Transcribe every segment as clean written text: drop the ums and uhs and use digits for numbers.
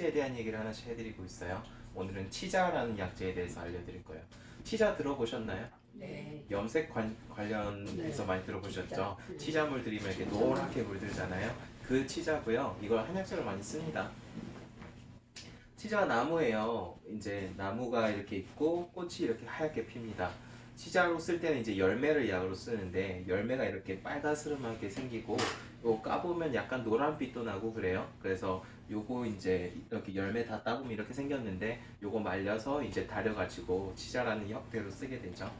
약제에 대한 얘기를 하나씩 해드리고 있어요. 오늘은 치자라는 약제에 대해서 알려드릴 거예요. 치자 들어보셨나요? 네. 염색 관련해서 네. 많이 들어보셨죠? 치자. 치자물 들이면 이렇게 노랗게 물들잖아요. 그 치자고요. 이걸 한약재로 많이 씁니다. 치자 나무예요. 이제 나무가 이렇게 있고 꽃이 이렇게 하얗게 핍니다. 치자로 쓸 때는 이제 열매를 약으로 쓰는데 열매가 이렇게 빨가스름하게 생기고 요 까보면 약간 노란빛도 나고 그래요. 그래서 요거 이제 이렇게 열매 다 따보면 이렇게 생겼는데 요거 말려서 이제 다려가지고 치자라는 형태로 쓰게 되죠.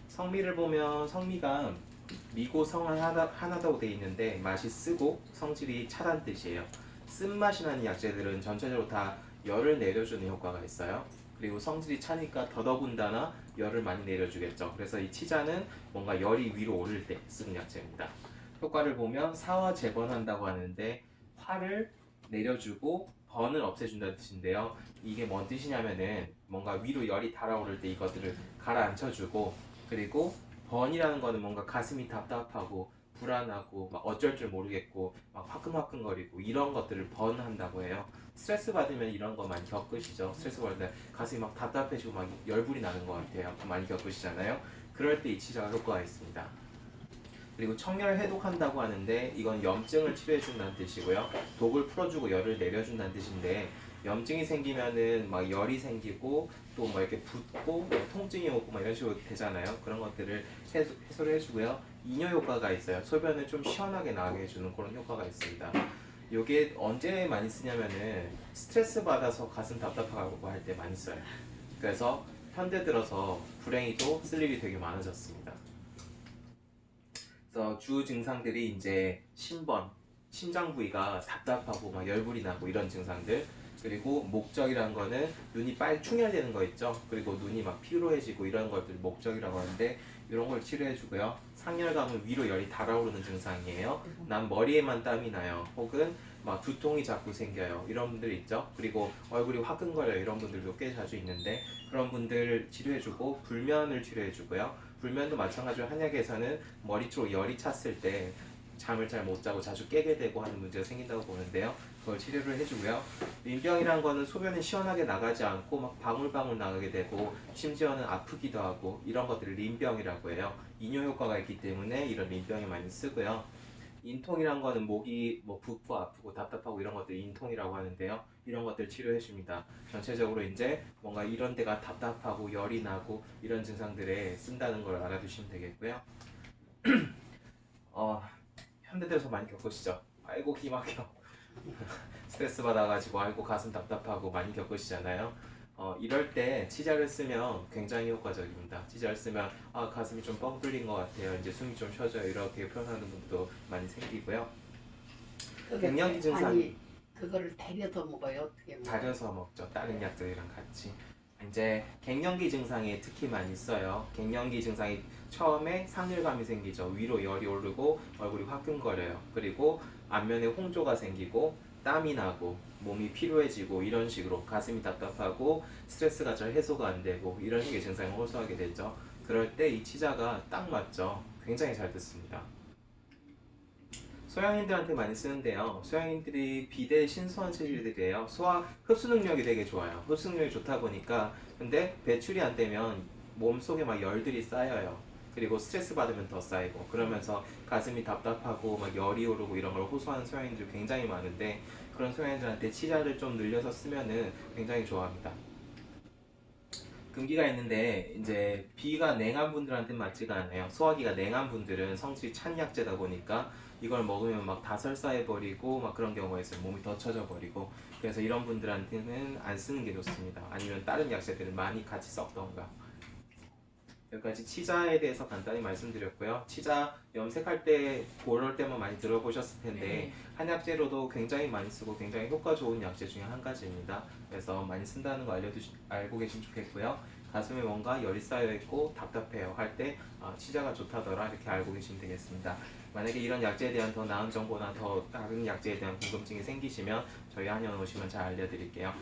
성미를 보면 성미가 미고 성한 하나다고 되어 있는데 맛이 쓰고 성질이 차단 뜻이에요. 쓴맛이 나는 약재들은 전체적으로 다 열을 내려주는 효과가 있어요. 그리고 성질이 차니까 더더군다나 열을 많이 내려주겠죠. 그래서 이 치자는 뭔가 열이 위로 오를 때 쓰는 약재입니다. 효과를 보면 사화 재번한다고 하는데 화를 내려주고 번을 없애준다는 뜻인데요. 이게 뭔 뜻이냐면은 뭔가 위로 열이 달아오를 때 이것들을 가라앉혀주고, 그리고 번이라는 거는 뭔가 가슴이 답답하고 불안하고 막 어쩔 줄 모르겠고 막 화끈화끈거리고 이런 것들을 번한다고 해요. 스트레스 받으면 이런 거 많이 겪으시죠? 스트레스 받을 때 가슴이 막 답답해지고 막 열불이 나는 것 같아요. 많이 겪으시잖아요. 그럴 때 이 치자가 효과가 있습니다. 그리고 청열 해독한다고 하는데 이건 염증을 치료해준다는 뜻이고요. 독을 풀어주고 열을 내려준다는 뜻인데, 염증이 생기면은 막 열이 생기고 또 막 이렇게 붓고 통증이 오고 막 이런 식으로 되잖아요. 그런 것들을 해소를 해주고요. 이뇨 효과가 있어요. 소변을 좀 시원하게 나게 해주는 그런 효과가 있습니다. 이게 언제 많이 쓰냐면은 스트레스 받아서 가슴 답답하고 할 때 많이 써요. 그래서 현대 들어서 불행히도 쓸 일이 되게 많아졌습니다. 그래서 주 증상들이 이제 심번, 심장 부위가 답답하고 막 열불이 나고 이런 증상들, 그리고 목적이란 거는 눈이 빨리 충혈되는 거 있죠. 그리고 눈이 막 피로해지고 이런 것들 목적이라고 하는데 이런 걸 치료해주고요. 상열감은 위로 열이 달아오르는 증상이에요. 난 머리에만 땀이 나요. 혹은 막 두통이 자꾸 생겨요. 이런 분들 있죠. 그리고 얼굴이 화끈거려요. 이런 분들도 꽤 자주 있는데 그런 분들 치료해주고, 불면을 치료해주고요. 불면도 마찬가지로 한약에서는 머리 쪽으로 열이 찼을 때 잠을 잘 못 자고 자주 깨게 되고 하는 문제가 생긴다고 보는데요. 그걸 치료를 해주고요. 민병이란 거는 소변이 시원하게 나가지 않고 막 방울방울 나가게 되고 심지어는 아프기도 하고 이런 것들을 린병이라고 해요. 이뇨 효과가 있기 때문에 이런 린병이 많이 쓰고요. 인통이란 거는 목이 뭐 붓고 아프고 답답하고 이런 것들 인통이라고 하는데요. 이런 것들 치료해 줍니다. 전체적으로 이제 뭔가 이런 데가 답답하고 열이 나고 이런 증상들에 쓴다는 걸 알아두시면 되겠고요. 현대 들어서 많이 겪으시죠? 아이고 기 막혀. 스트레스 받아가지고 아이고 가슴 답답하고 많이 겪으시잖아요. 이럴 때 치자를 쓰면 굉장히 효과적입니다. 치자를 쓰면 가슴이 좀 뻥 뚫린 것 같아요. 이제 숨이 좀 쉬어져요. 이렇게 표현하는 분도 많이 생기고요. 갱년기 증상 아니 그거를 데려서 먹어요. 어떻게 먹어요? 달여서 먹죠. 다른 약들이랑 같이. 이제 갱년기 증상이 특히 많이 써요. 갱년기 증상이 처음에 상열감이 생기죠. 위로 열이 오르고 얼굴이 화끈거려요. 그리고 안면에 홍조가 생기고 땀이 나고 몸이 피로해지고 이런 식으로 가슴이 답답하고 스트레스가 잘 해소가 안 되고 이런 식의 증상을 호소하게 되죠. 그럴 때 이 치자가 딱 맞죠. 굉장히 잘 듣습니다. 소양인들한테 많이 쓰는데요. 소양인들이 비대 신소한 체질들이에요. 소화 흡수 능력이 되게 좋아요. 흡수 능력이 좋다 보니까, 근데 배출이 안 되면 몸속에 막 열들이 쌓여요. 그리고 스트레스 받으면 더 쌓이고 그러면서 가슴이 답답하고 막 열이 오르고 이런 걸 호소하는 소양인들이 굉장히 많은데, 그런 소양인들한테 치자를 좀 늘려서 쓰면은 굉장히 좋아합니다. 금기가 있는데 이제 비가 냉한 분들한테는 맞지가 않아요. 소화기가 냉한 분들은 성질이 찬 약재다 보니까 이걸 먹으면 막 다 설사해 버리고 막 그런 경우가 있어요. 몸이 더 처져 버리고. 그래서 이런 분들한테는 안 쓰는 게 좋습니다. 아니면 다른 약재들을 많이 같이 섞던가. 여기까지 치자에 대해서 간단히 말씀드렸고요. 치자 염색할 때 그럴 때만 많이 들어보셨을 텐데 네. 한약재로도 굉장히 많이 쓰고 굉장히 효과 좋은 약재 중에 한 가지입니다. 그래서 많이 쓴다는 거 알고 계시면 좋겠고요. 가슴에 뭔가 열이 쌓여 있고 답답해요 할 때 치자가 좋다더라 이렇게 알고 계시면 되겠습니다. 만약에 이런 약재에 대한 더 나은 정보나 더 다른 약재에 대한 궁금증이 생기시면 저희 한의원 오시면 잘 알려드릴게요.